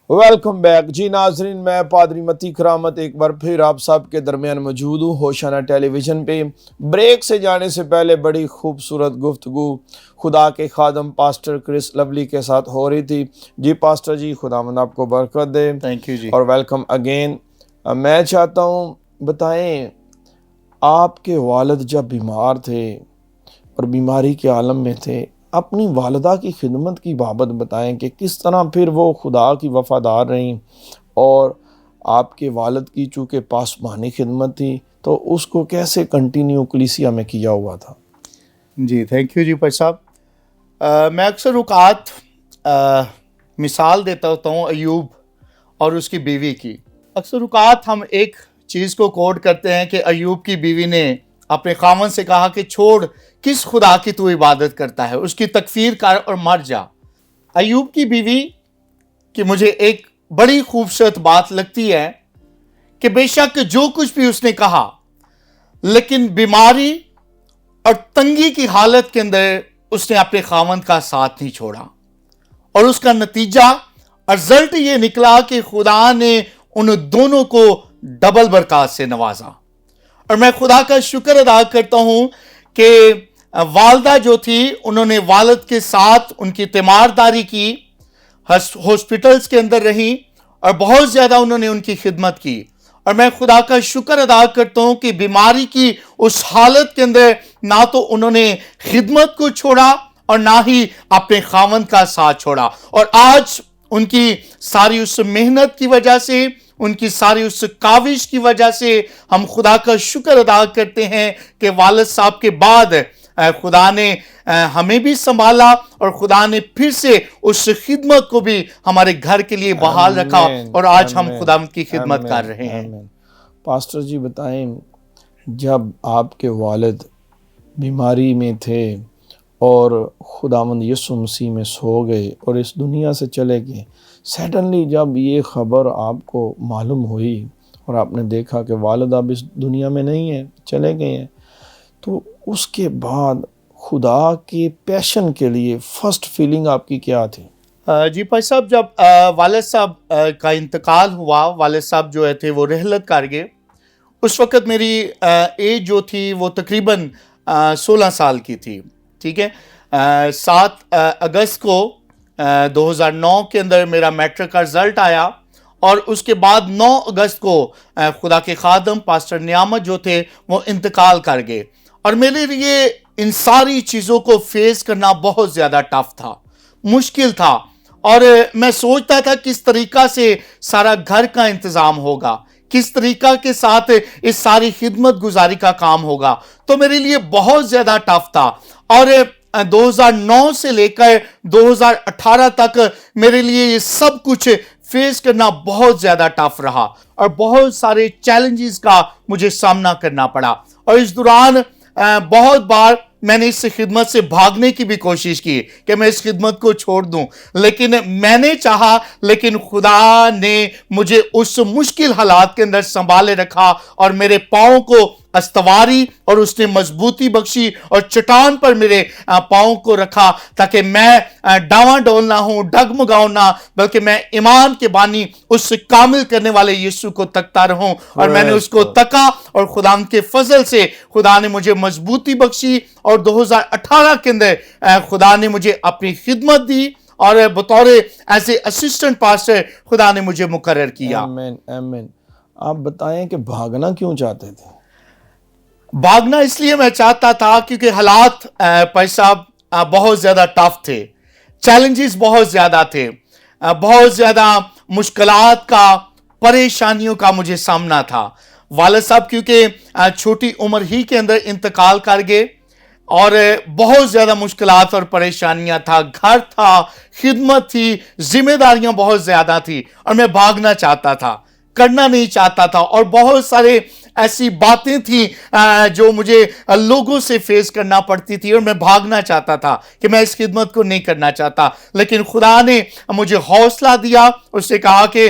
Welcome back جی ناظرین، میں پادری متی کرامت ایک بار پھر آپ سب کے درمیان موجود ہوں ہوشانہ ٹیلی ویژن پہ۔ بریک سے جانے سے پہلے بڑی خوبصورت گفتگو خدا کے خادم پاسٹر کرس لولی کے ساتھ ہو رہی تھی۔ جی پاسٹر جی، خداوند آپ کو برکت دے۔ تھینک یو جی۔ اور ویلکم اگین۔ میں چاہتا ہوں بتائیں، آپ کے والد جب بیمار تھے اور بیماری کے عالم میں تھے، اپنی والدہ کی خدمت کی بابت بتائیں کہ کس طرح پھر وہ خدا کی وفادار رہیں، اور آپ کے والد کی چونکہ پاسبانی خدمت تھی تو اس کو کیسے کنٹینیو کلیسیا میں کیا ہوا تھا۔ جی تھینک یو جی پائی صاحب۔ میں اکثر اوقات مثال دیتا ہوتا ہوں ایوب اور اس کی بیوی کی۔ اکثر اوقات ہم ایک چیز کو کوٹ کرتے ہیں کہ ایوب کی بیوی نے اپنے خاوند سے کہا کہ چھوڑ، کس خدا کی تو عبادت کرتا ہے، اس کی تکفیر کر اور مر جا۔ ایوب کی بیوی کی مجھے ایک بڑی خوبصورت بات لگتی ہے کہ بے شک جو کچھ بھی اس نے کہا، لیکن بیماری اور تنگی کی حالت کے اندر اس نے اپنے خاوند کا ساتھ نہیں چھوڑا، اور اس کا نتیجہ رزلٹ یہ نکلا کہ خدا نے ان دونوں کو ڈبل برکات سے نوازا۔ اور میں خدا کا شکر ادا کرتا ہوں کہ والدہ جو تھی، انہوں نے والد کے ساتھ ان کی تیمارداری کی، ہاسپٹلز کے اندر رہیں اور بہت زیادہ انہوں نے ان کی خدمت کی۔ اور میں خدا کا شکر ادا کرتا ہوں کہ بیماری کی اس حالت کے اندر نہ تو انہوں نے خدمت کو چھوڑا اور نہ ہی اپنے خاوند کا ساتھ چھوڑا۔ اور آج ان کی ساری اس محنت کی وجہ سے، ان کی ساری اس کاوش کی وجہ سے ہم خدا کا شکر ادا کرتے ہیں کہ والد صاحب کے بعد خدا نے ہمیں بھی سنبھالا، اور خدا نے پھر سے اس خدمت کو بھی ہمارے گھر کے لیے بحال رکھا، اور آج ہم خدا کی خدمت کر رہے ہیں۔ پاسٹر جی بتائیں، جب آپ کے والد بیماری میں تھے اور خداوند یسوع مسیح میں سو گئے اور اس دنیا سے چلے گئے، سڈنلی جب یہ خبر آپ کو معلوم ہوئی اور آپ نے دیکھا کہ والد اب اس دنیا میں نہیں ہیں، چلے گئے ہیں، تو اس کے بعد خدا کے پیشن کے لیے فرسٹ فیلنگ آپ کی کیا تھی؟ جی بھائی صاحب، جب والد صاحب کا انتقال ہوا، والد صاحب جو تھے وہ رحلت کر گئے، اس وقت میری ایج جو تھی وہ تقریباً 16 سال کی تھی، ٹھیک ہے۔ 7 اگست کو 2009 کے اندر میرا میٹرک کا رزلٹ آیا، اور اس کے بعد 9 اگست کو خدا کے خادم پاسٹر نعمت جو تھے وہ انتقال کر گئے، اور میرے لیے ان ساری چیزوں کو فیس کرنا بہت زیادہ ٹف تھا، مشکل تھا، اور میں سوچتا تھا کس طریقہ سے سارا گھر کا انتظام ہوگا، کس طریقہ کے ساتھ اس ساری خدمت گزاری کا کام ہوگا، تو میرے لیے بہت زیادہ ٹف تھا۔ اور 2009 سے لے کر 2018 تک میرے لیے یہ سب کچھ فیس کرنا بہت زیادہ ٹف رہا، اور بہت سارے چیلنجز کا مجھے سامنا کرنا پڑا، اور اس دوران بہت بار میں نے اس خدمت سے بھاگنے کی بھی کوشش کی کہ میں اس خدمت کو چھوڑ دوں، لیکن میں نے چاہا، لیکن خدا نے مجھے اس مشکل حالات کے اندر سنبھالے رکھا، اور میرے پاؤں کو استواری اور اس نے مضبوطی بخشی، اور چٹان پر میرے پاؤں کو رکھا تاکہ میں ڈاواں ڈول نہ ہوں، ڈگمگاؤں نہ، بلکہ میں ایمان کے بانی اس کامل کرنے والے یسوع کو تکتا رہوں۔ اور میں نے اس کو تکا، اور خدا کے فضل سے خدا نے مجھے مضبوطی بخشی، اور 2018 کے اندر خدا نے مجھے اپنی خدمت دی، اور بطور ایز اے اسسٹنٹ پاسٹر خدا نے مجھے مقرر کیا۔ آمین آمین۔ آپ بتائیں کہ بھاگنا کیوں چاہتے تھے؟ بھاگنا اس لیے میں چاہتا تھا کیونکہ حالات پائی صاحب بہت زیادہ ٹف تھے، چیلنجز بہت زیادہ تھے، بہت زیادہ مشکلات کا، پریشانیوں کا مجھے سامنا تھا۔ والد صاحب کیونکہ چھوٹی عمر ہی کے اندر انتقال کر گئے، اور بہت زیادہ مشکلات اور پریشانیاں تھا، گھر تھا، خدمت تھی، ذمہ داریاں بہت زیادہ تھی، اور میں بھاگنا چاہتا تھا، کرنا نہیں چاہتا تھا، اور بہت سارے ایسی باتیں تھیں جو مجھے لوگوں سے فیس کرنا پڑتی تھی، اور میں بھاگنا چاہتا تھا کہ میں اس خدمت کو نہیں کرنا چاہتا، لیکن خدا نے مجھے حوصلہ دیا، اس نے کہا کہ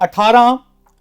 18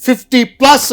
50+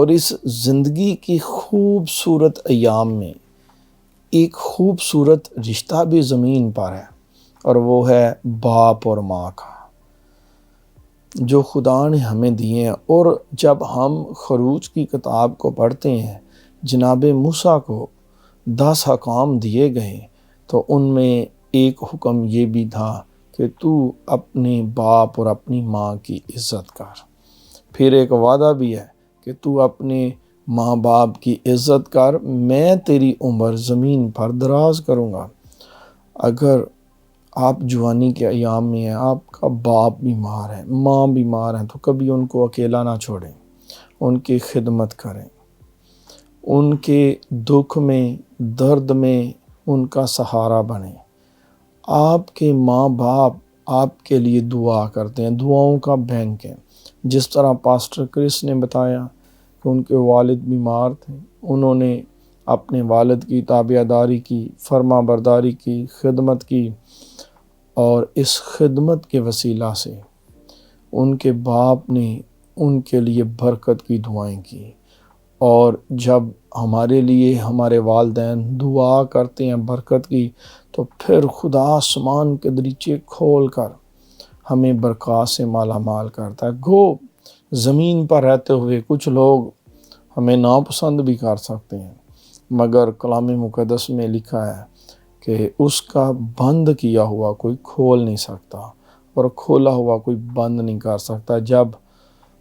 اور اس زندگی کی خوبصورت ایام میں ایک خوبصورت رشتہ بھی زمین پر ہے، اور وہ ہے باپ اور ماں کا، جو خدا نے ہمیں دیے ہیں۔ اور جب ہم خروج کی کتاب کو پڑھتے ہیں، جناب موسیٰ کو 10 احکام دیے گئے، تو ان میں ایک حکم یہ بھی تھا کہ تو اپنے باپ اور اپنی ماں کی عزت کر۔ پھر ایک وعدہ بھی ہے کہ تو اپنے ماں باپ کی عزت کر، میں تیری عمر زمین پر دراز کروں گا۔ اگر آپ جوانی کے ایام میں ہیں، آپ کا باپ بیمار ہے، ماں بیمار ہیں، تو کبھی ان کو اکیلا نہ چھوڑیں، ان کی خدمت کریں، ان کے دکھ میں درد میں ان کا سہارا بنیں۔ آپ کے ماں باپ آپ کے لیے دعا کرتے ہیں، دعاؤں کا بینک ہے۔ جس طرح پاسٹر کرس نے بتایا کہ ان کے والد بیمار تھے، انہوں نے اپنے والد کی تابعداری کی، فرما برداری کی، خدمت کی، اور اس خدمت کے وسیلہ سے ان کے باپ نے ان کے لیے برکت کی دعائیں کی۔ اور جب ہمارے لیے ہمارے والدین دعا کرتے ہیں برکت کی، تو پھر خدا آسمان کے دریچے کھول کر ہمیں برکات سے مالا مال کرتا ہے۔ گو زمین پر رہتے ہوئے کچھ لوگ ہمیں ناپسند بھی کر سکتے ہیں، مگر کلام مقدس میں لکھا ہے کہ اس کا بند کیا ہوا کوئی کھول نہیں سکتا، اور کھولا ہوا کوئی بند نہیں کر سکتا۔ جب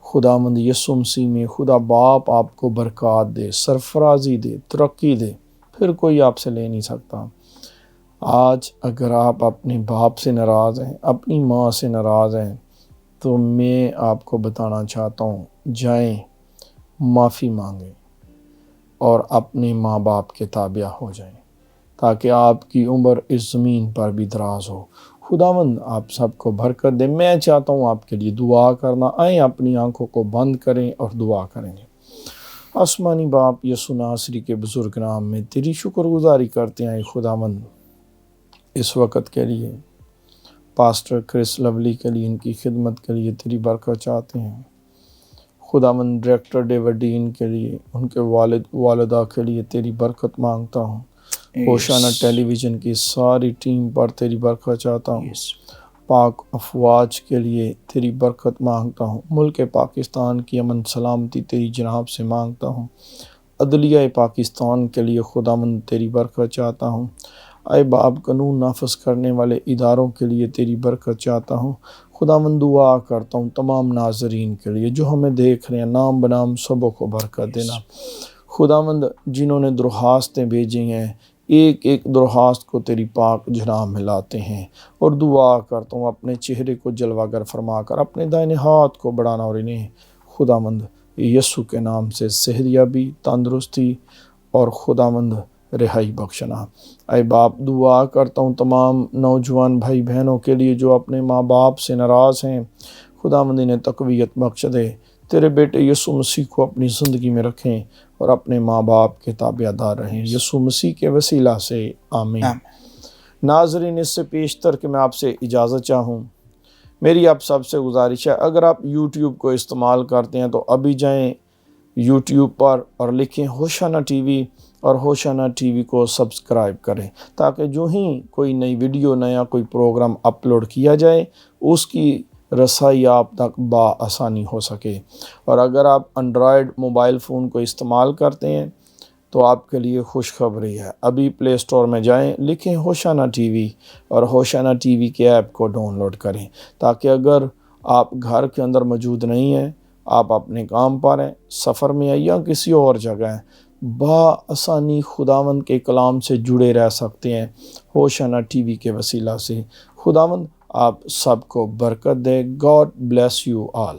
خداوند یسوع مسیح میں خدا باپ آپ کو برکات دے، سرفرازی دے، ترقی دے، پھر کوئی آپ سے لے نہیں سکتا۔ آج اگر آپ اپنے باپ سے ناراض ہیں، اپنی ماں سے ناراض ہیں، تو میں آپ کو بتانا چاہتا ہوں، جائیں معافی مانگیں اور اپنے ماں باپ کے تابع ہو جائیں، تاکہ آپ کی عمر اس زمین پر بھی دراز ہو۔ خداوند آپ سب کو برکت دے۔ میں چاہتا ہوں آپ کے لیے دعا کرنا۔ آئیں اپنی آنکھوں کو بند کریں اور دعا کریں گے۔ آسمانی باپ یسوع ناصری کے بزرگ نام میں تیری شکر گزاری کرتے ہیں خداوند، اس وقت کے لیے پاسٹر کرس لولی کے لیے، ان کی خدمت کے لیے تیری برکت چاہتے ہیں۔ خداوند ڈائریکٹر ڈیوڈ ڈین کے لیے، ان کے والد والدہ کے لیے تیری برکت مانگتا ہوں۔ ہوشانہ ٹیلی ویژن کی ساری ٹیم پر تیری برکت چاہتا ہوں۔ پاک افواج کے لیے تیری برکت مانگتا ہوں۔ ملک پاکستان کی امن سلامتی تیری جناب سے مانگتا ہوں۔ عدلیہ پاکستان کے لیے خداوند تیری برکت چاہتا ہوں۔ اے باپ، قانون نافذ کرنے والے اداروں کے لیے تیری برکت چاہتا ہوں۔ خداوند دعا کرتا ہوں تمام ناظرین کے لیے جو ہمیں دیکھ رہے ہیں، نام بنام سبوں کو برکت دینا۔ خداوند جنہوں نے درخواستیں بھیجی ہیں، ایک ایک درخواست کو تیری پاک جناب میں لاتے ہیں، اور دعا کرتا ہوں اپنے چہرے کو جلوہ گر فرما کر اپنے دائیں ہاتھ کو بڑھانا، اور انہیں خداوند یسوع کے نام سے صحتیابی، تندرستی اور خداوند رہائی بخشنا۔ اے باپ، دعا کرتا ہوں تمام نوجوان بھائی بہنوں کے لیے جو اپنے ماں باپ سے ناراض ہیں، خداوند انہیں تقویت بخش دے۔ تیرے بیٹے یسوع مسیح کو اپنی زندگی میں رکھیں اور اپنے ماں باپ کے تابع دار رہیں، یسوع مسیح کے وسیلہ سے آمین۔ ناظرین، اس سے پیشتر کہ میں آپ سے اجازت چاہوں، میری آپ سب سے گزارش ہے، اگر آپ یوٹیوب کو استعمال کرتے ہیں تو ابھی جائیں یوٹیوب پر اور لکھیں ہوشانہ ٹی وی، اور ہوشانہ ٹی وی کو سبسکرائب کریں، تاکہ جو ہی کوئی نئی ویڈیو، نیا کوئی پروگرام اپلوڈ کیا جائے، اس کی رسائی آپ تک بآسانی ہو سکے۔ اور اگر آپ انڈرائیڈ موبائل فون کو استعمال کرتے ہیں تو آپ کے لیے خوشخبری ہے، ابھی پلے اسٹور میں جائیں، لکھیں ہوشانہ ٹی وی، اور ہوشانہ ٹی وی کے ایپ کو ڈاؤن لوڈ کریں، تاکہ اگر آپ گھر کے اندر موجود نہیں ہیں، آپ اپنے کام پر ہیں، سفر میں ہیں یا کسی اور جگہ ہیں، بآسانی خداوند کے کلام سے جڑے رہ سکتے ہیں ہوشانہ ٹی وی کے وسیلہ سے۔ خداوند آپ سب کو برکت دے۔ God bless you all.